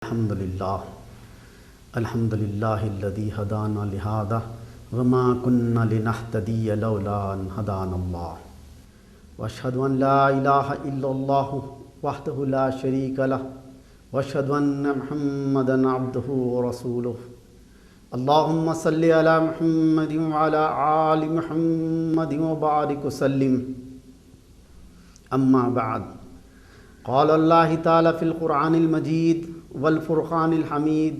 الحمد للہ الذی ہدانا لہذا وما کنا لنہتدی لولا ان ہدانا اللہ واشہد ان لا الہ الا اللہ وحدہ لا شریک لہ واشہد ان محمدا عبدہ ورسولہ اللہم صلی علی محمد وعلی آل محمد وبارک وسلم اما بعد قال اللہ تعالی فی القرآن المجید والفرقان الحمید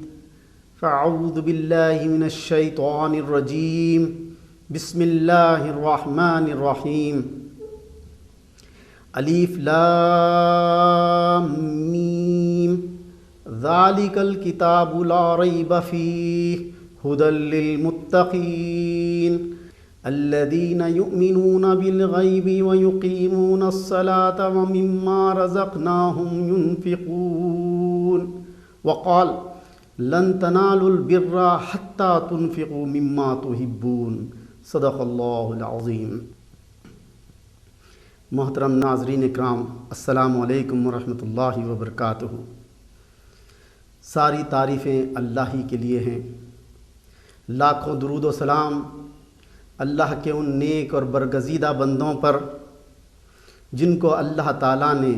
فاعوذ باللہ من الشیطان الرجیم بسم اللہ الرحمن الرحیم الف لام میم ذالک الکتاب لا ریب فیہ ھدی للمتقین الذین یؤمنون بالغیب ویقیمون الصلاة ومما رزقناہم ینفقون وقال لن تنالوا البر حتى تنفقوا مما تحبون صدق اللہ العظیم۔ محترم ناظرین اکرام، السلام علیکم ورحمۃ اللہ وبرکاتہ۔ ساری تعریفیں اللہ ہی کے لیے ہیں، لاکھوں درود و سلام اللہ کے ان نیک اور برگزیدہ بندوں پر جن کو اللہ تعالیٰ نے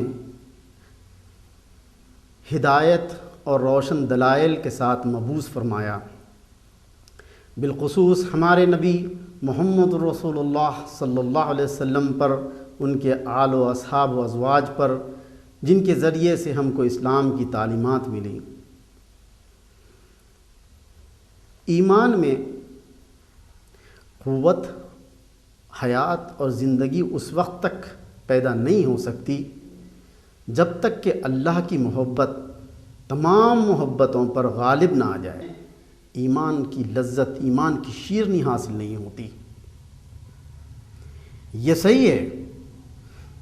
ہدایت اور روشن دلائل کے ساتھ مبعوث فرمایا، بالخصوص ہمارے نبی محمد رسول اللہ صلی اللہ علیہ وسلم پر، ان کے آل و اصحاب و ازواج پر، جن کے ذریعے سے ہم کو اسلام کی تعلیمات ملیں۔ ایمان میں قوت، حیات اور زندگی اس وقت تک پیدا نہیں ہو سکتی جب تک کہ اللہ کی محبت تمام محبتوں پر غالب نہ آ جائے۔ ایمان کی لذت، ایمان کی شیرنی حاصل نہیں ہوتی۔ یہ صحیح ہے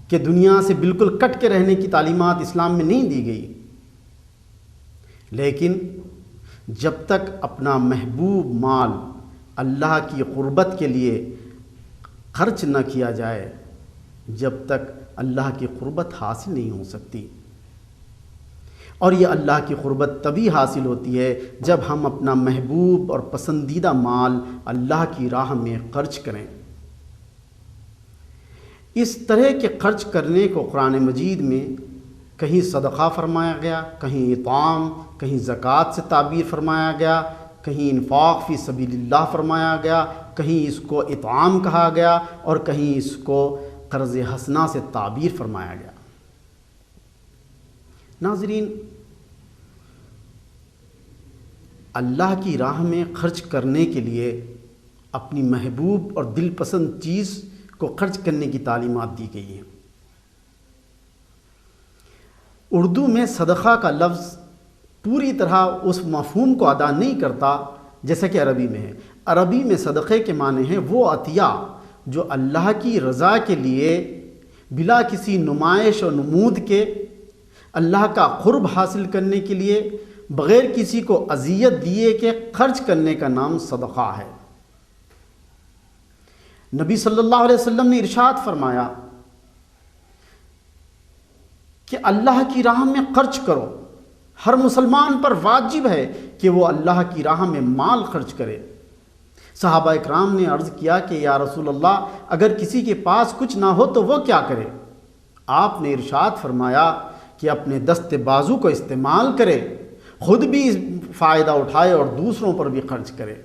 کہ دنیا سے بالکل کٹ کے رہنے کی تعلیمات اسلام میں نہیں دی گئی، لیکن جب تک اپنا محبوب مال اللہ کی قربت کے لیے خرچ نہ کیا جائے، جب تک اللہ کی قربت حاصل نہیں ہو سکتی۔ اور یہ اللہ کی قربت تبھی حاصل ہوتی ہے جب ہم اپنا محبوب اور پسندیدہ مال اللہ کی راہ میں خرچ کریں۔ اس طرح کے خرچ کرنے کو قرآن مجید میں کہیں صدقہ فرمایا گیا، کہیں اطعام، کہیں زکوٰۃ سے تعبیر فرمایا گیا، کہیں انفاق فی سبیل اللہ فرمایا گیا، کہیں اس کو اطعام کہا گیا اور کہیں اس کو قرض حسنہ سے تعبیر فرمایا گیا۔ ناظرین، اللہ کی راہ میں خرچ کرنے کے لیے اپنی محبوب اور دل پسند چیز کو خرچ کرنے کی تعلیمات دی گئی ہیں۔ اردو میں صدقہ کا لفظ پوری طرح اس مفہوم کو ادا نہیں کرتا جیسا کہ عربی میں ہے۔ عربی میں صدقے کے معنی ہیں وہ عطیہ جو اللہ کی رضا کے لیے بلا کسی نمائش اور نمود کے، اللہ کا قرب حاصل کرنے کے لیے بغیر کسی کو اذیت دیے کہ خرچ کرنے کا نام صدقہ ہے۔ نبی صلی اللہ علیہ وسلم نے ارشاد فرمایا کہ اللہ کی راہ میں خرچ کرو۔ ہر مسلمان پر واجب ہے کہ وہ اللہ کی راہ میں مال خرچ کرے۔ صحابہ اکرام نے عرض کیا کہ یا رسول اللہ، اگر کسی کے پاس کچھ نہ ہو تو وہ کیا کرے؟ آپ نے ارشاد فرمایا کہ اپنے دست بازو کو استعمال کرے، خود بھی فائدہ اٹھائے اور دوسروں پر بھی خرچ کرے۔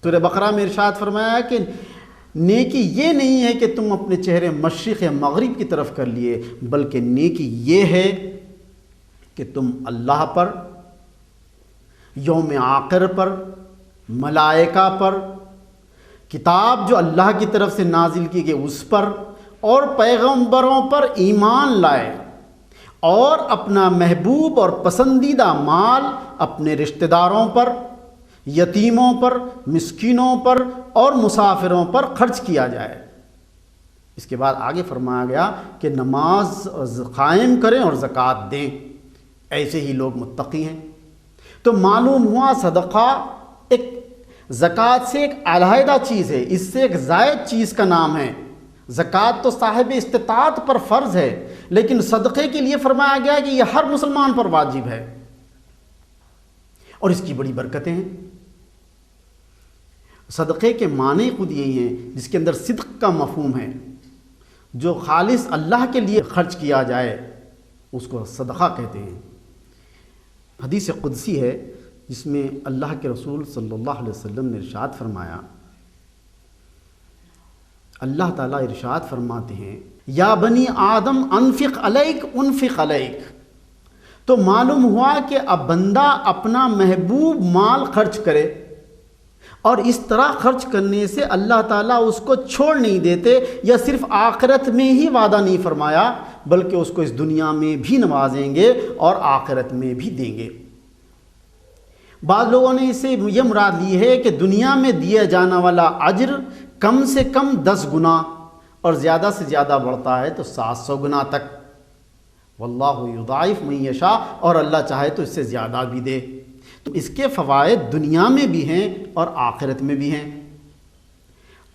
سورہ بقرہ میں ارشاد فرمایا کہ نیکی یہ نہیں ہے کہ تم اپنے چہرے مشرق یا مغرب کی طرف کر لیے، بلکہ نیکی یہ ہے کہ تم اللہ پر، یوم آخر پر، ملائکہ پر، کتاب جو اللہ کی طرف سے نازل کی گئی اس پر اور پیغمبروں پر ایمان لائے، اور اپنا محبوب اور پسندیدہ مال اپنے رشتہ داروں پر، یتیموں پر، مسکینوں پر اور مسافروں پر خرچ کیا جائے۔ اس کے بعد آگے فرمایا گیا کہ نماز قائم کریں اور زکوٰۃ دیں، ایسے ہی لوگ متقی ہیں۔ تو معلوم ہوا صدقہ ایک زکوٰۃ سے ایک علیحدہ چیز ہے، اس سے ایک زائد چیز کا نام ہے۔ زکوٰۃ تو صاحب استطاعت پر فرض ہے، لیکن صدقے کے لیے فرمایا گیا ہے کہ یہ ہر مسلمان پر واجب ہے۔ اور اس کی بڑی برکتیں ہیں۔ صدقے کے معنی خود یہی ہیں جس کے اندر صدق کا مفہوم ہے، جو خالص اللہ کے لیے خرچ کیا جائے اس کو صدقہ کہتے ہیں۔ حدیث قدسی ہے جس میں اللہ کے رسول صلی اللہ علیہ وسلم نے ارشاد فرمایا، اللہ تعالیٰ ارشاد فرماتے ہیں یا بنی آدم انفق علیک انفق علیک۔ تو معلوم ہوا کہ اب بندہ اپنا محبوب مال خرچ کرے، اور اس طرح خرچ کرنے سے اللہ تعالیٰ اس کو چھوڑ نہیں دیتے، یا صرف آخرت میں ہی وعدہ نہیں فرمایا بلکہ اس کو اس دنیا میں بھی نوازیں گے اور آخرت میں بھی دیں گے۔ بعض لوگوں نے اسے یہ مراد لی ہے کہ دنیا میں دیا جانا والا اجر کم سے کم 10 گنا اور زیادہ سے زیادہ بڑھتا ہے تو 700 گنا تک، واللہ یضاعف من یشاء، اور اللہ چاہے تو اس سے زیادہ بھی دے۔ تو اس کے فوائد دنیا میں بھی ہیں اور آخرت میں بھی ہیں۔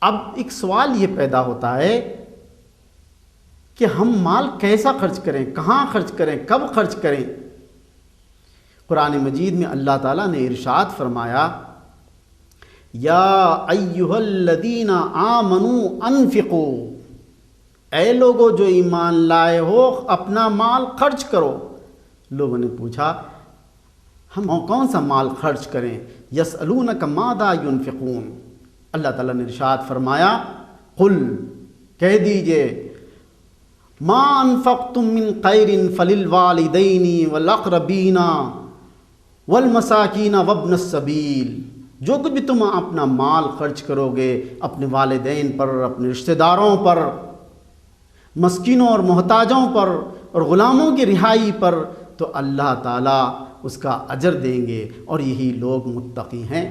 اب ایک سوال یہ پیدا ہوتا ہے کہ ہم مال کیسا خرچ کریں، کہاں خرچ کریں، کب خرچ کریں؟ قرآن مجید میں اللہ تعالیٰ نے ارشاد فرمایا یا ایھا الذین آمنوا انفقوا، اے لوگو جو ایمان لائے ہو اپنا مال خرچ کرو۔ لوگوں نے پوچھا ہم کون سا مال خرچ کریں؟ یسألونک ماذا ینفقون، اللہ تعالیٰ نے ارشاد فرمایا قل، کہہ دیجئے ما انفقتم من خیر فللوالدین والاقربین والمساکین وابن السبیل، جو کچھ بھی تم اپنا مال خرچ کرو گے اپنے والدین پر، اپنے رشتہ داروں پر، مسکینوں اور محتاجوں پر اور غلاموں کی رہائی پر، تو اللہ تعالیٰ اس کا اجر دیں گے، اور یہی لوگ متقی ہیں۔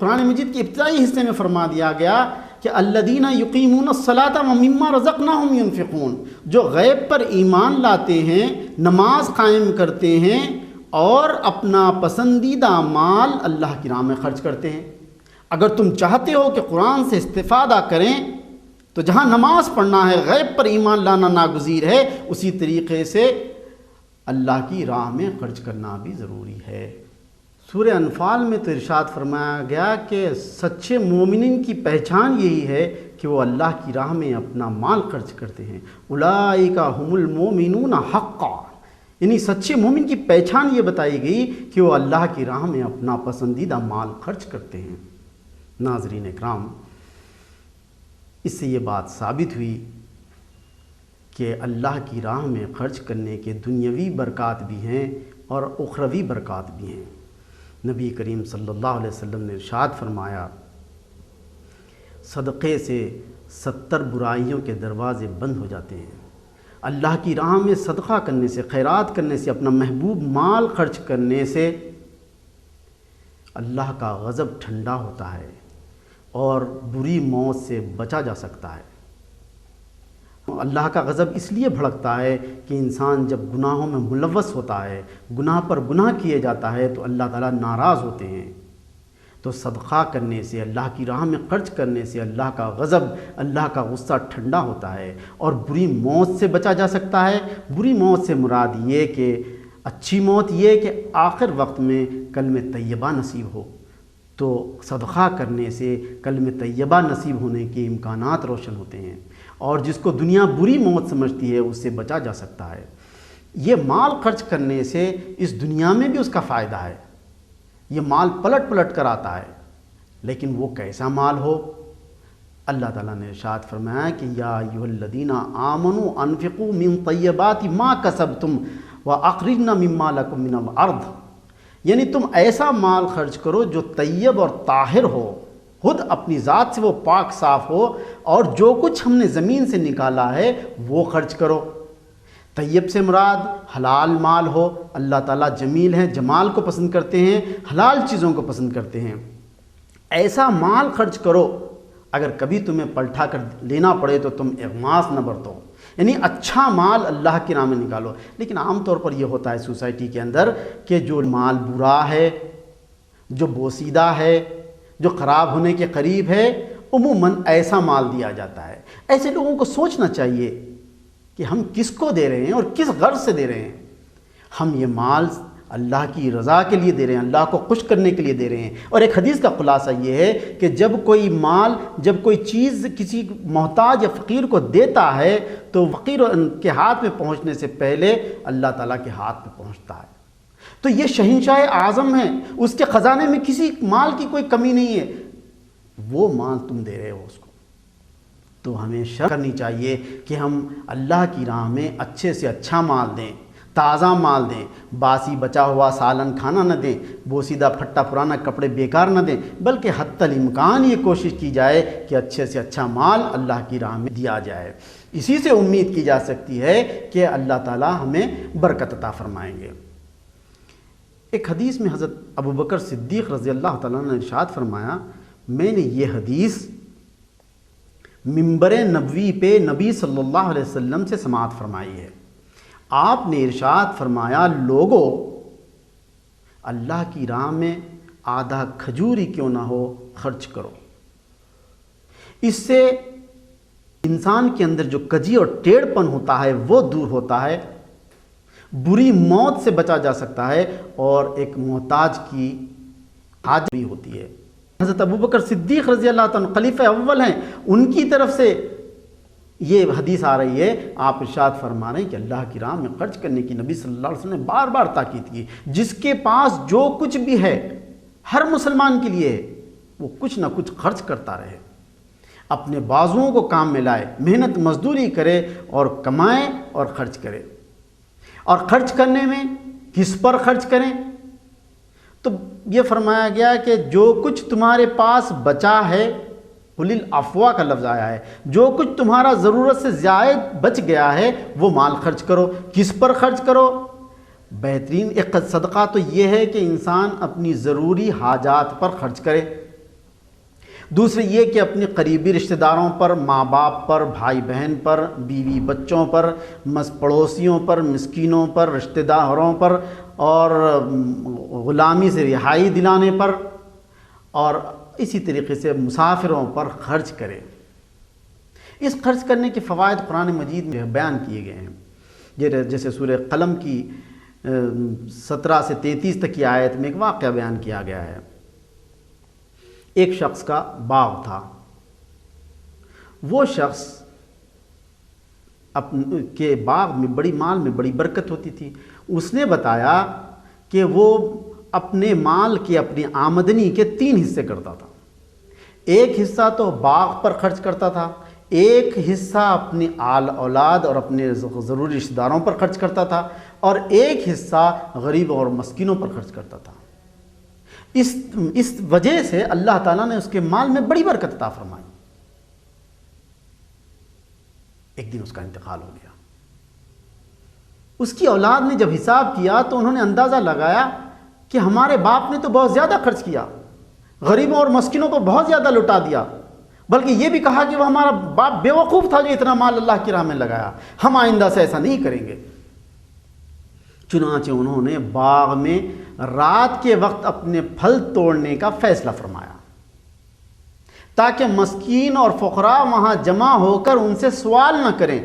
قرآن مجید کے ابتدائی حصے میں فرما دیا گیا کہ الذین یقیمون الصلاۃ ومما رزقناہم ینفقون، جو غیب پر ایمان لاتے ہیں، نماز قائم کرتے ہیں اور اپنا پسندیدہ مال اللہ کی راہ میں خرچ کرتے ہیں۔ اگر تم چاہتے ہو کہ قرآن سے استفادہ کریں تو جہاں نماز پڑھنا ہے، غیب پر ایمان لانا ناگزیر ہے، اسی طریقے سے اللہ کی راہ میں خرچ کرنا بھی ضروری ہے۔ سورہ انفال میں تو ارشاد فرمایا گیا کہ سچے مومنین کی پہچان یہی ہے کہ وہ اللہ کی راہ میں اپنا مال خرچ کرتے ہیں۔ اولئک ھم المؤمنون حقا، یعنی سچے مومن کی پہچان یہ بتائی گئی کہ وہ اللہ کی راہ میں اپنا پسندیدہ مال خرچ کرتے ہیں۔ ناظرین اکرام، اس سے یہ بات ثابت ہوئی کہ اللہ کی راہ میں خرچ کرنے کے دنیاوی برکات بھی ہیں اور اخروی برکات بھی ہیں۔ نبی کریم صلی اللہ علیہ وسلم نے ارشاد فرمایا صدقے سے 70 برائیوں کے دروازے بند ہو جاتے ہیں۔ اللہ کی راہ میں صدقہ کرنے سے، خیرات کرنے سے، اپنا محبوب مال خرچ کرنے سے اللہ کا غضب ٹھنڈا ہوتا ہے اور بری موت سے بچا جا سکتا ہے۔ اللہ کا غضب اس لیے بھڑکتا ہے کہ انسان جب گناہوں میں ملوث ہوتا ہے، گناہ پر گناہ کیے جاتا ہے تو اللہ تعالیٰ ناراض ہوتے ہیں۔ تو صدقہ کرنے سے، اللہ کی راہ میں خرچ کرنے سے اللہ کا غضب، اللہ کا غصہ ٹھنڈا ہوتا ہے اور بری موت سے بچا جا سکتا ہے۔ بری موت سے مراد یہ کہ اچھی موت یہ کہ آخر وقت میں کلمہ طیبہ نصیب ہو، تو صدقہ کرنے سے کلمہ طیبہ نصیب ہونے کے امکانات روشن ہوتے ہیں، اور جس کو دنیا بری موت سمجھتی ہے اس سے بچا جا سکتا ہے۔ یہ مال خرچ کرنے سے اس دنیا میں بھی اس کا فائدہ ہے، یہ مال پلٹ پلٹ کر آتا ہے، لیکن وہ کیسا مال ہو؟ اللہ تعالیٰ نے ارشاد فرمایا کہ یا ایھا الذین آمنوا انفقوا من طیبات ما کسبتم واخرجنا مما لکم من الارض، یعنی تم ایسا مال خرچ کرو جو طیب اور طاہر ہو، خود اپنی ذات سے وہ پاک صاف ہو، اور جو کچھ ہم نے زمین سے نکالا ہے وہ خرچ کرو۔ طیب سے مراد حلال مال ہو، اللہ تعالیٰ جمیل ہیں، جمال کو پسند کرتے ہیں، حلال چیزوں کو پسند کرتے ہیں، ایسا مال خرچ کرو اگر کبھی تمہیں پلٹا کر لینا پڑے تو تم اغماس نہ برتو، یعنی اچھا مال اللہ کی راہ میں نکالو۔ لیکن عام طور پر یہ ہوتا ہے سوسائٹی کے اندر کہ جو مال برا ہے، جو بوسیدہ ہے، جو خراب ہونے کے قریب ہے، عموماً ایسا مال دیا جاتا ہے۔ ایسے لوگوں کو سوچنا چاہیے کہ ہم کس کو دے رہے ہیں اور کس غرض سے دے رہے ہیں۔ ہم یہ مال اللہ کی رضا کے لیے دے رہے ہیں، اللہ کو خوش کرنے کے لیے دے رہے ہیں۔ اور ایک حدیث کا خلاصہ یہ ہے کہ جب کوئی مال، جب کوئی چیز کسی محتاج یا فقیر کو دیتا ہے تو فقیر کے ہاتھ میں پہنچنے سے پہلے اللہ تعالیٰ کے ہاتھ میں پہنچتا ہے۔ تو یہ شہنشاہ اعظم ہے، اس کے خزانے میں کسی مال کی کوئی کمی نہیں ہے، وہ مال تم دے رہے ہو اس کو۔ تو ہمیں شرط کرنی چاہیے کہ ہم اللہ کی راہ میں اچھے سے اچھا مال دیں، تازہ مال دیں، باسی بچا ہوا سالن کھانا نہ دیں، بوسیدہ پھٹا پرانا کپڑے بیکار نہ دیں، بلکہ حتی الامکان یہ کوشش کی جائے کہ اچھے سے اچھا مال اللہ کی راہ میں دیا جائے۔ اسی سے امید کی جا سکتی ہے کہ اللہ تعالی ہمیں برکت عطا فرمائیں گے۔ ایک حدیث میں حضرت ابوبکر صدیق رضی اللہ تعالیٰ نے ارشاد فرمایا، میں نے یہ حدیث منبر نبوی پہ نبی صلی اللہ علیہ وسلم سے سماعت فرمائی ہے۔ آپ نے ارشاد فرمایا، لوگو اللہ کی راہ میں آدھا کھجوری کیوں نہ ہو خرچ کرو، اس سے انسان کے اندر جو کجی اور ٹیڑھ پن ہوتا ہے وہ دور ہوتا ہے، بری موت سے بچا جا سکتا ہے، اور ایک محتاج کی حاجت بھی ہوتی ہے۔ حضرت ابوبکر صدیق رضی اللہ تعالیٰ خلیفہ اول ہیں، ان کی طرف سے یہ حدیث آ رہی ہے، آپ ارشاد فرما رہے ہیں کہ اللہ کی راہ میں خرچ کرنے کی نبی صلی اللہ علیہ وسلم نے بار بار تاکید کی۔ جس کے پاس جو کچھ بھی ہے، ہر مسلمان کے لیے وہ کچھ نہ کچھ خرچ کرتا رہے، اپنے بازوؤں کو کام میں لائے، محنت مزدوری کرے اور کمائے اور خرچ کرے۔ اور خرچ کرنے میں کس پر خرچ کریں؟ تو یہ فرمایا گیا کہ جو کچھ تمہارے پاس بچا ہے، قُلِ الْعَفْوَ کا لفظ آیا ہے، جو کچھ تمہارا ضرورت سے زائد بچ گیا ہے وہ مال خرچ کرو۔ کس پر خرچ کرو؟ بہترین ایک صدقہ تو یہ ہے کہ انسان اپنی ضروری حاجات پر خرچ کرے۔ دوسرے یہ کہ اپنے قریبی رشتہ داروں پر، ماں باپ پر، بھائی بہن پر، بیوی بچوں پر، پڑوسیوں پر، مسکینوں پر، رشتہ داروں پر، اور غلامی سے رہائی دلانے پر، اور اسی طریقے سے مسافروں پر خرچ کرے۔ اس خرچ کرنے کے فوائد قرآن مجید میں بیان کیے گئے ہیں، جیسے سورہ قلم کی 17 سے 33 تک کی آیت میں ایک واقعہ بیان کیا گیا ہے۔ ایک شخص کا باغ تھا، وہ شخص کے باغ میں بڑی مال میں بڑی برکت ہوتی تھی۔ اس نے بتایا کہ وہ اپنے مال کے، اپنی آمدنی کے 3 حصے کرتا تھا۔ ایک حصہ تو باغ پر خرچ کرتا تھا، ایک حصہ اپنی آل اولاد اور اپنے ضروری رشتہ داروں پر خرچ کرتا تھا، اور ایک حصہ غریبوں اور مسکینوں پر خرچ کرتا تھا۔ اس وجہ سے اللہ تعالیٰ نے اس کے مال میں بڑی برکت عطا فرمائی۔ ایک دن اس کا انتقال ہو گیا۔ اس کی اولاد نے جب حساب کیا تو انہوں نے اندازہ لگایا کہ ہمارے باپ نے تو بہت زیادہ خرچ کیا، غریبوں اور مسکینوں کو بہت زیادہ لٹا دیا، بلکہ یہ بھی کہا کہ وہ ہمارا باپ بیوقوف تھا جو اتنا مال اللہ کی راہ میں لگایا، ہم آئندہ سے ایسا نہیں کریں گے۔ چنانچہ انہوں نے باغ میں رات کے وقت اپنے پھل توڑنے کا فیصلہ فرمایا تاکہ مسکین اور فقراء وہاں جمع ہو کر ان سے سوال نہ کریں۔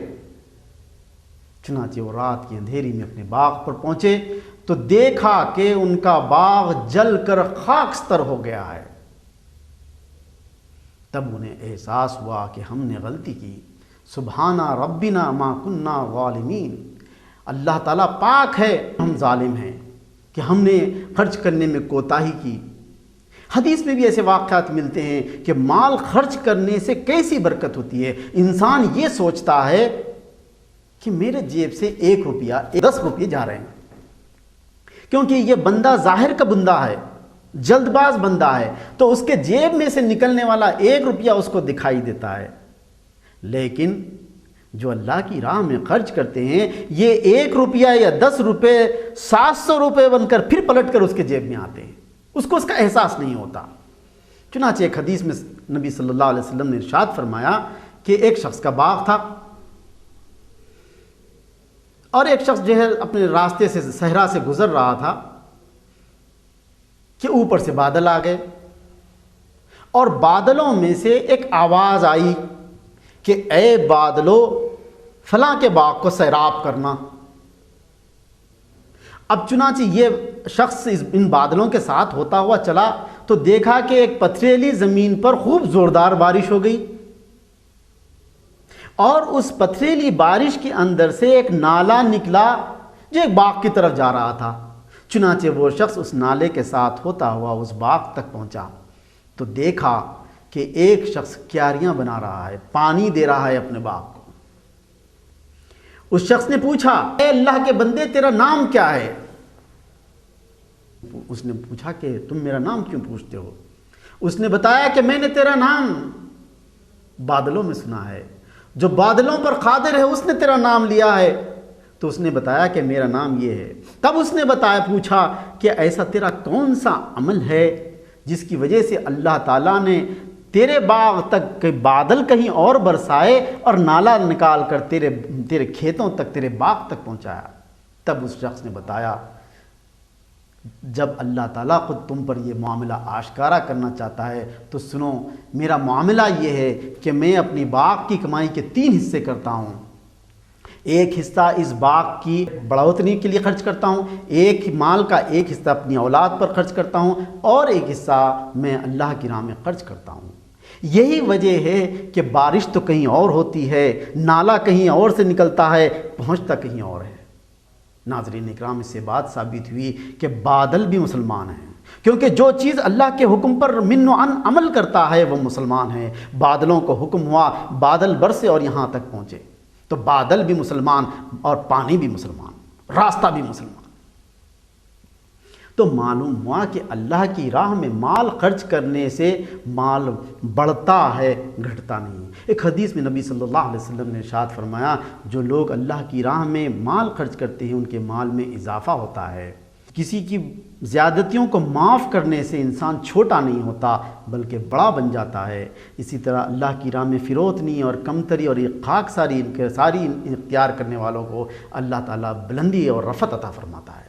چنانچہ وہ رات کی اندھیری میں اپنے باغ پر پہنچے تو دیکھا کہ ان کا باغ جل کر خاکستر ہو گیا ہے۔ تب انہیں احساس ہوا کہ ہم نے غلطی کی، سبحانہ ربنا ما کننا ظالمین، اللہ تعالیٰ پاک ہے، ہم ظالم ہیں کہ ہم نے خرچ کرنے میں کوتاہی کی۔ حدیث میں بھی ایسے واقعات ملتے ہیں کہ مال خرچ کرنے سے کیسی برکت ہوتی ہے۔ انسان یہ سوچتا ہے کہ میرے جیب سے 1 روپیہ 10 روپیے جا رہے ہیں، کیونکہ یہ بندہ ظاہر کا بندہ ہے، جلد باز بندہ ہے، تو اس کے جیب میں سے نکلنے والا 1 روپیہ اس کو دکھائی دیتا ہے۔ لیکن جو اللہ کی راہ میں خرچ کرتے ہیں، یہ 1 روپیہ یا 10 روپے 700 روپے بن کر پھر پلٹ کر اس کے جیب میں آتے ہیں، اس کو اس کا احساس نہیں ہوتا۔ چنانچہ ایک حدیث میں نبی صلی اللہ علیہ وسلم نے ارشاد فرمایا کہ ایک شخص کا باغ تھا، اور ایک شخص جو ہے اپنے راستے سے صحرا سے گزر رہا تھا کہ اوپر سے بادل آ گئے، اور بادلوں میں سے ایک آواز آئی کہ اے بادلو فلاں کے باغ کو سیراب کرنا۔ اب چنانچہ یہ شخص ان بادلوں کے ساتھ ہوتا ہوا چلا تو دیکھا کہ ایک پتھریلی زمین پر خوب زوردار بارش ہو گئی، اور اس پتھریلی بارش کے اندر سے ایک نالا نکلا جو ایک باغ کی طرف جا رہا تھا۔ چنانچہ وہ شخص اس نالے کے ساتھ ہوتا ہوا اس باغ تک پہنچا تو دیکھا کہ ایک شخص کیاریاں بنا رہا ہے، پانی دے رہا ہے اپنے باغ کو۔ اس شخص نے پوچھا، اے اللہ کے بندے تیرا نام کیا ہے؟ اس نے پوچھا کہ تم میرا نام کیوں پوچھتے ہو؟ اس نے بتایا کہ میں نے تیرا نام بادلوں میں سنا ہے، جو بادلوں پر قادر ہے اس نے تیرا نام لیا ہے۔ تو اس نے بتایا کہ میرا نام یہ ہے۔ تب اس نے پوچھا کہ ایسا تیرا کون سا عمل ہے جس کی وجہ سے اللہ تعالیٰ نے تیرے باغ تک بادل کہیں اور برسائے اور نالا نکال کر تیرے کھیتوں تک، تیرے باغ تک پہنچایا؟ تب اس شخص نے بتایا، جب اللہ تعالیٰ خود تم پر یہ معاملہ آشکارا کرنا چاہتا ہے تو سنو، میرا معاملہ یہ ہے کہ میں اپنی باغ کی کمائی کے 3 حصے کرتا ہوں۔ ایک حصہ اس باغ کی بڑھوتری کے لیے خرچ کرتا ہوں، ایک مال کا ایک حصہ اپنی اولاد پر خرچ کرتا ہوں، اور ایک حصہ میں اللہ کی راہ میں خرچ کرتا ہوں۔ یہی وجہ ہے کہ بارش تو کہیں اور ہوتی ہے، نالا کہیں اور سے نکلتا ہے، پہنچتا کہیں اور ہے۔ ناظرین اکرام، اس سے بات ثابت ہوئی کہ بادل بھی مسلمان ہیں، کیونکہ جو چیز اللہ کے حکم پر من و عن عمل کرتا ہے وہ مسلمان ہے۔ بادلوں کو حکم ہوا بادل برسے اور یہاں تک پہنچے، تو بادل بھی مسلمان اور پانی بھی مسلمان، راستہ بھی مسلمان۔ تو معلوم ہوا کہ اللہ کی راہ میں مال خرچ کرنے سے مال بڑھتا ہے، گھٹتا نہیں۔ ایک حدیث میں نبی صلی اللہ علیہ وسلم نے ارشاد فرمایا، جو لوگ اللہ کی راہ میں مال خرچ کرتے ہیں ان کے مال میں اضافہ ہوتا ہے۔ کسی کی زیادتیوں کو معاف کرنے سے انسان چھوٹا نہیں ہوتا بلکہ بڑا بن جاتا ہے۔ اسی طرح اللہ کی راہ میں فروتنی اور کمتری اور خاک ساری اختیار کرنے والوں کو اللہ تعالیٰ بلندی اور رفعت عطا فرماتا ہے۔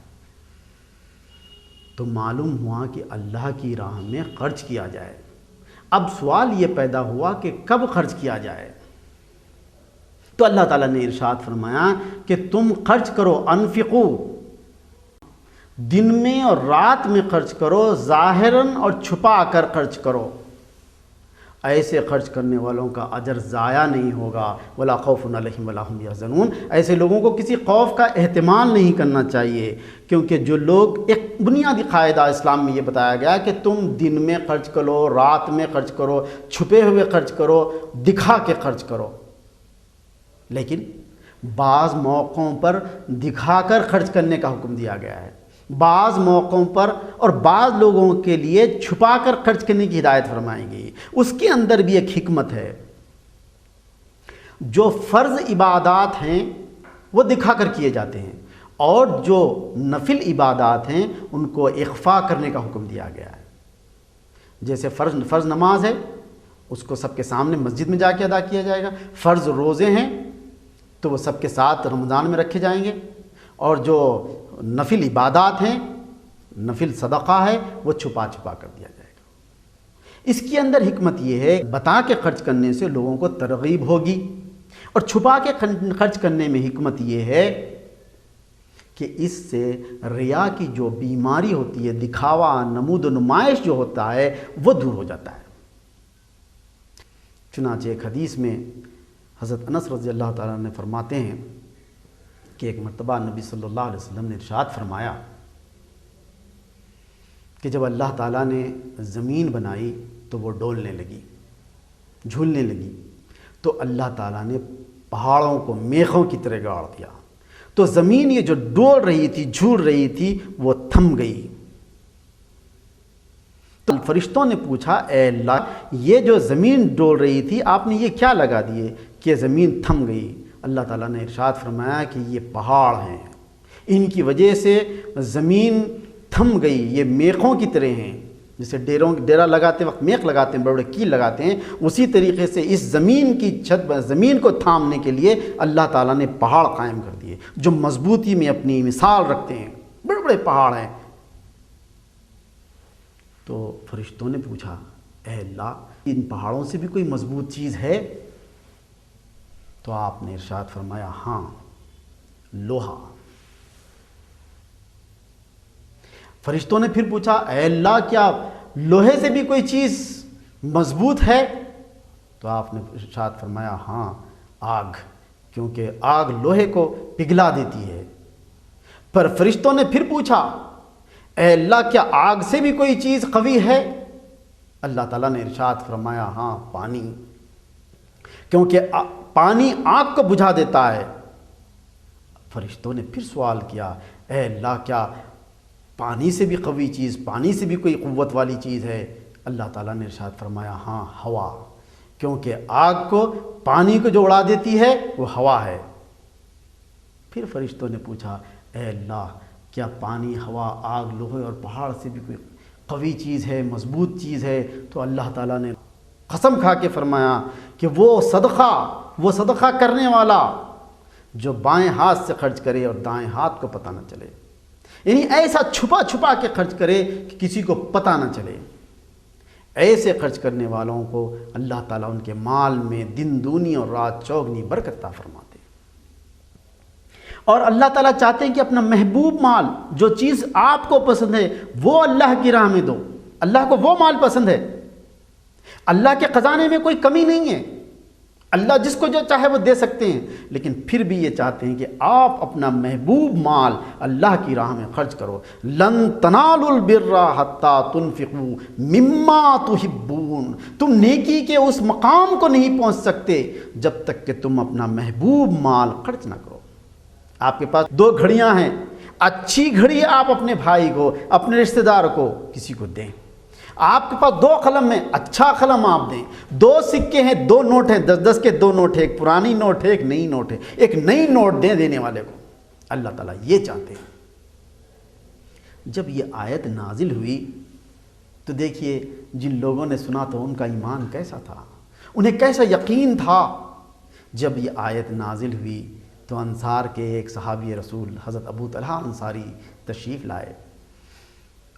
تو معلوم ہوا کہ اللہ کی راہ میں خرچ کیا جائے۔ اب سوال یہ پیدا ہوا کہ کب خرچ کیا جائے؟ تو اللہ تعالیٰ نے ارشاد فرمایا کہ تم خرچ کرو، انفقو، دن میں اور رات میں خرچ کرو، ظاہراً اور چھپا کر خرچ کرو۔ ایسے خرچ کرنے والوں کا اجر ضائع نہیں ہوگا، ولا خوف علیہم ولا ہم یحزنون۔ ایسے لوگوں کو کسی خوف کا احتمال نہیں کرنا چاہیے، کیونکہ جو لوگ، ایک بنیادی قاعدہ اسلام میں یہ بتایا گیا کہ تم دن میں خرچ کرو، رات میں خرچ کرو، چھپے ہوئے خرچ کرو، دکھا کے خرچ کرو۔ لیکن بعض موقعوں پر دکھا کر خرچ کرنے کا حکم دیا گیا ہے، بعض موقعوں پر اور بعض لوگوں کے لیے چھپا کر خرچ کرنے کی ہدایت فرمائی گئی۔ اس کے اندر بھی ایک حکمت ہے۔ جو فرض عبادات ہیں وہ دکھا کر کیے جاتے ہیں، اور جو نفل عبادات ہیں ان کو اخفا کرنے کا حکم دیا گیا ہے۔ جیسے فرض نماز ہے، اس کو سب کے سامنے مسجد میں جا کے ادا کیا جائے گا۔ فرض روزے ہیں تو وہ سب کے ساتھ رمضان میں رکھے جائیں گے، اور جو نفل عبادات ہیں، نفل صدقہ ہے، وہ چھپا کر دیا جائے گا۔ اس کے اندر حکمت یہ ہے، بتا کے خرچ کرنے سے لوگوں کو ترغیب ہوگی، اور چھپا کے خرچ کرنے میں حکمت یہ ہے کہ اس سے ریا کی جو بیماری ہوتی ہے، دکھاوا، نمود و نمائش جو ہوتا ہے، وہ دور ہو جاتا ہے۔ چنانچہ ایک حدیث میں حضرت انس رضی اللہ تعالیٰ نے فرماتے ہیں کہ ایک مرتبہ نبی صلی اللہ علیہ وسلم نے ارشاد فرمایا کہ جب اللہ تعالیٰ نے زمین بنائی تو وہ ڈولنے لگی، جھولنے لگی، تو اللہ تعالیٰ نے پہاڑوں کو میخوں کی طرح گاڑ دیا، تو زمین یہ جو ڈول رہی تھی، جھول رہی تھی، وہ تھم گئی۔ تو فرشتوں نے پوچھا، اے اللہ، یہ جو زمین ڈول رہی تھی آپ نے یہ کیا لگا دیے کہ زمین تھم گئی؟ اللہ تعالیٰ نے ارشاد فرمایا کہ یہ پہاڑ ہیں، ان کی وجہ سے زمین تھم گئی، یہ میخوں کی طرح ہیں۔ جیسے ڈیرا لگاتے وقت میخ لگاتے ہیں، بڑے بڑے کیل لگاتے ہیں، اسی طریقے سے اس زمین کی چھت، زمین کو تھامنے کے لیے اللہ تعالیٰ نے پہاڑ قائم کر دیے جو مضبوطی میں اپنی مثال رکھتے ہیں، بڑے بڑے پہاڑ ہیں۔ تو فرشتوں نے پوچھا، اے اللہ، ان پہاڑوں سے بھی کوئی مضبوط چیز ہے؟ تو آپ نے ارشاد فرمایا، ہاں، لوہا۔ فرشتوں نے پھر پوچھا اے اللہ کیا لوہے سے بھی کوئی چیز مضبوط ہے؟ تو آپ نے ارشاد فرمایا ہاں آگ، کیونکہ آگ لوہے کو پگھلا دیتی ہے۔ پر فرشتوں نے پھر پوچھا اے اللہ کیا آگ سے بھی کوئی چیز قوی ہے؟ اللہ تعالیٰ نے ارشاد فرمایا ہاں پانی، کیونکہ پانی آگ کو بجھا دیتا ہے۔ فرشتوں نے پھر سوال کیا اے اللہ کیا پانی سے بھی قوی چیز، پانی سے بھی کوئی قوت والی چیز ہے؟ اللہ تعالیٰ نے ارشاد فرمایا ہاں ہوا، کیونکہ آگ کو پانی کو جو اڑا دیتی ہے وہ ہوا ہے۔ پھر فرشتوں نے پوچھا اے اللہ کیا پانی، ہوا، آگ، لوہے اور پہاڑ سے بھی کوئی قوی چیز ہے، مضبوط چیز ہے؟ تو اللہ تعالیٰ نے قسم کھا کے فرمایا کہ وہ صدقہ کرنے والا جو بائیں ہاتھ سے خرچ کرے اور دائیں ہاتھ کو پتہ نہ چلے، یعنی ایسا چھپا چھپا کے خرچ کرے کہ کسی کو پتہ نہ چلے، ایسے خرچ کرنے والوں کو اللہ تعالیٰ ان کے مال میں دن دونی اور رات چوگنی برکت عطا فرماتے ہیں۔ اور اللہ تعالیٰ چاہتے ہیں کہ اپنا محبوب مال، جو چیز آپ کو پسند ہے وہ اللہ کی راہ میں دو۔ اللہ کو وہ مال پسند ہے، اللہ کے خزانے میں کوئی کمی نہیں ہے، اللہ جس کو جو چاہے وہ دے سکتے ہیں، لیکن پھر بھی یہ چاہتے ہیں کہ آپ اپنا محبوب مال اللہ کی راہ میں خرچ کرو۔ لن تنالوا البر حتی تنفقوا مما تحبون، تم نیکی کے اس مقام کو نہیں پہنچ سکتے جب تک کہ تم اپنا محبوب مال خرچ نہ کرو۔ آپ کے پاس 2 گھڑیاں ہیں، اچھی گھڑی آپ اپنے بھائی کو، اپنے رشتہ دار کو، کسی کو دیں۔ آپ کے پاس 2 قلم ہیں، اچھا قلم آپ دیں۔ 2 سکے ہیں، 2 نوٹ ہیں، 10 کے 2 نوٹ ہیں، ایک پرانی نوٹ ہے، ایک نئی نوٹ ہے، ایک نئی نوٹ دیں دینے والے کو۔ اللہ تعالیٰ یہ چاہتے ہیں۔ جب یہ آیت نازل ہوئی تو دیکھیے جن لوگوں نے سنا تو ان کا ایمان کیسا تھا، انہیں کیسا یقین تھا۔ جب یہ آیت نازل ہوئی تو انصار کے ایک صحابی رسول حضرت ابو طلحہ انصاری تشریف لائے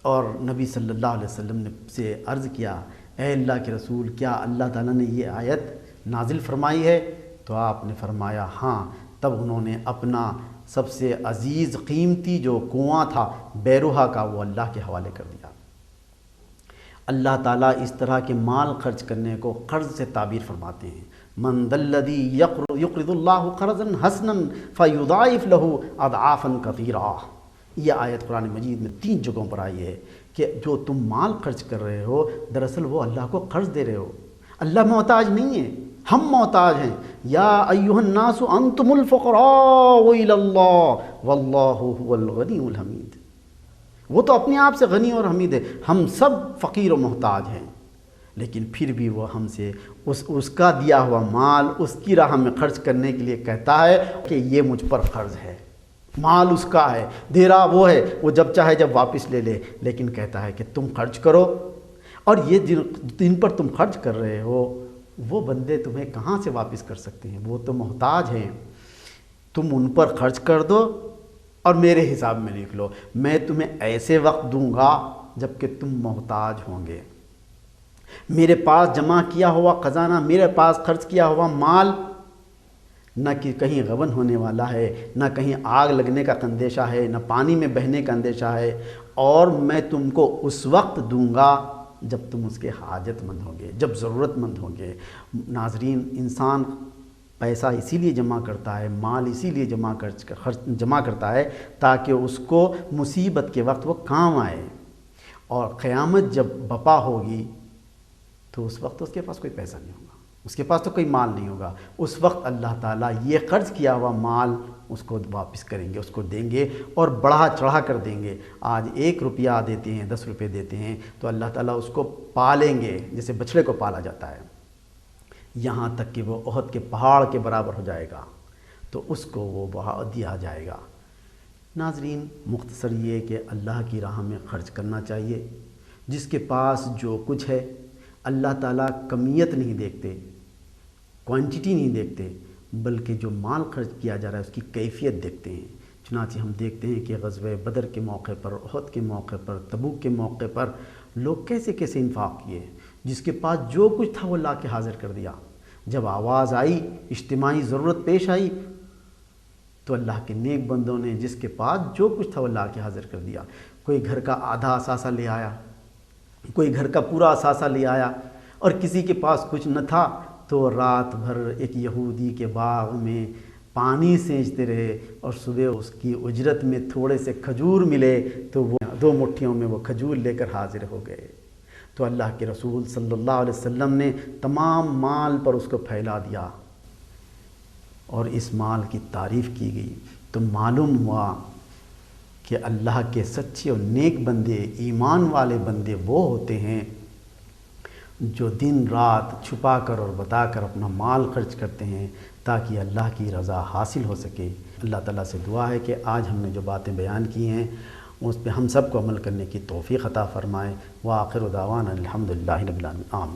اور نبی صلی اللہ علیہ وسلم نے سے عرض کیا اے اللہ کے رسول کیا اللہ تعالیٰ نے یہ آیت نازل فرمائی ہے؟ تو آپ نے فرمایا ہاں۔ تب انہوں نے اپنا سب سے عزیز قیمتی جو کنواں تھا بیروہا کا وہ اللہ کے حوالے کر دیا۔ اللہ تعالیٰ اس طرح کے مال خرچ کرنے کو قرض سے تعبیر فرماتے ہیں۔ من ذا الذی یقرض اللہ قرضا حسنا فیضاعف لہ اضعافا کثیرا۔ یہ آیت قرآن مجید میں 3 جگہوں پر آئی ہے کہ جو تم مال خرچ کر رہے ہو دراصل وہ اللہ کو قرض دے رہے ہو۔ اللہ محتاج نہیں ہے، ہم محتاج ہیں۔ یا ایھا الناس انتم الفقراء الی اللہ واللہ هو الغنی الحمید۔ وہ تو اپنے آپ سے غنی اور حمید ہے، ہم سب فقیر و محتاج ہیں، لیکن پھر بھی وہ ہم سے اس کا دیا ہوا مال اس کی راہ میں خرچ کرنے کے لیے کہتا ہے کہ یہ مجھ پر قرض ہے۔ مال اس کا ہے، دے رہا وہ ہے، وہ جب چاہے جب واپس لے لے، لیکن کہتا ہے کہ تم خرچ کرو۔ اور یہ جن پر تم خرچ کر رہے ہو وہ بندے تمہیں کہاں سے واپس کر سکتے ہیں؟ وہ تو محتاج ہیں۔ تم ان پر خرچ کر دو اور میرے حساب میں لکھ لو، میں تمہیں ایسے وقت دوں گا جب کہ تم محتاج ہوں گے۔ میرے پاس جمع کیا ہوا خزانہ، میرے پاس خرچ کیا ہوا مال نہ کہ کہیں غبن ہونے والا ہے، نہ کہیں آگ لگنے کا اندیشہ ہے، نہ پانی میں بہنے کا اندیشہ ہے، اور میں تم کو اس وقت دوں گا جب تم اس کے حاجت مند ہوں گے، جب ضرورت مند ہوں گے۔ ناظرین، انسان پیسہ اسی لیے جمع کرتا ہے، مال اسی لیے جمع کرتا ہے تاکہ اس کو مصیبت کے وقت وہ کام آئے، اور قیامت جب بپا ہوگی تو اس وقت اس کے پاس کوئی پیسہ نہیں ہوگا، اس کے پاس تو کوئی مال نہیں ہوگا۔ اس وقت اللہ تعالیٰ یہ قرض کیا ہوا مال اس کو واپس کریں گے، اس کو دیں گے اور بڑھا چڑھا کر دیں گے۔ آج 1 روپیہ دیتے ہیں، 10 روپے دیتے ہیں تو اللہ تعالیٰ اس کو پالیں گے جیسے بچڑے کو پالا جاتا ہے، یہاں تک کہ وہ احد کے پہاڑ کے برابر ہو جائے گا تو اس کو وہ بڑھا دیا جائے گا۔ ناظرین، مختصر یہ کہ اللہ کی راہ میں خرچ کرنا چاہیے۔ جس کے پاس جو کچھ ہے اللہ تعالیٰ کمیت نہیں دیکھتے، کوانٹٹی نہیں دیکھتے، بلکہ جو مال خرچ کیا جا رہا ہے اس کی کیفیت دیکھتے ہیں۔ چنانچہ ہم دیکھتے ہیں کہ غزوہ بدر کے موقع پر، احد کے موقع پر، تبوک کے موقع پر لوگ کیسے کیسے انفاق کیے۔ جس کے پاس جو کچھ تھا وہ لا کے حاضر کر دیا۔ جب آواز آئی، اجتماعی ضرورت پیش آئی تو اللہ کے نیک بندوں نے جس کے پاس جو کچھ تھا وہ لا کے حاضر کر دیا۔ کوئی گھر کا آدھا اثاثہ لے آیا، کوئی گھر کا پورا اثاثہ لے آیا، اور کسی کے پاس کچھ نہ تھا تو رات بھر ایک یہودی کے باغ میں پانی سینچتے رہے، اور صبح اس کی اجرت میں تھوڑے سے کھجور ملے تو وہ 2 مٹھیوں میں وہ کھجور لے کر حاضر ہو گئے۔ تو اللہ کے رسول صلی اللہ علیہ وسلم نے تمام مال پر اس کو پھیلا دیا، اور اس مال کی تعریف کی گئی۔ تو معلوم ہوا کہ اللہ کے سچے اور نیک بندے، ایمان والے بندے وہ ہوتے ہیں جو دن رات چھپا کر اور بتا کر اپنا مال خرچ کرتے ہیں تاکہ اللہ کی رضا حاصل ہو سکے۔ اللہ تعالیٰ سے دعا ہے کہ آج ہم نے جو باتیں بیان کی ہیں اس پہ ہم سب کو عمل کرنے کی توفیق عطا فرمائے۔ وآخر دعوانا الحمدللہ رب العالمین، آمین۔